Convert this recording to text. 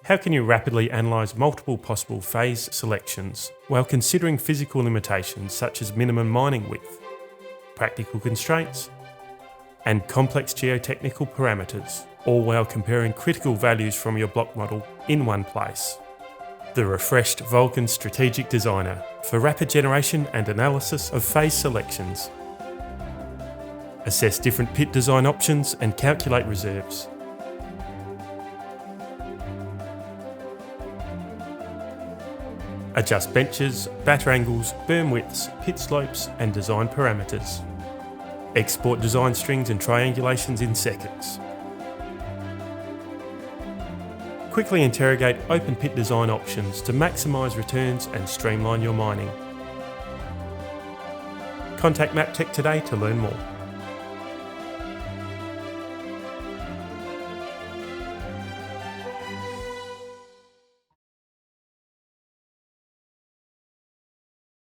How can you rapidly analyse multiple possible phase selections while considering physical limitations such as minimum mining width, practical constraints, and complex geotechnical parameters, all while comparing critical values from your block model in one place? The refreshed Vulcan Strategic Designer for rapid generation and analysis of phase selections. Assess different pit design options and calculate reserves. Adjust benches, batter angles, berm widths, pit slopes and design parameters. Export design strings and triangulations in seconds. Quickly interrogate open pit design options to maximise returns and streamline your mining. Contact Maptek today to learn more.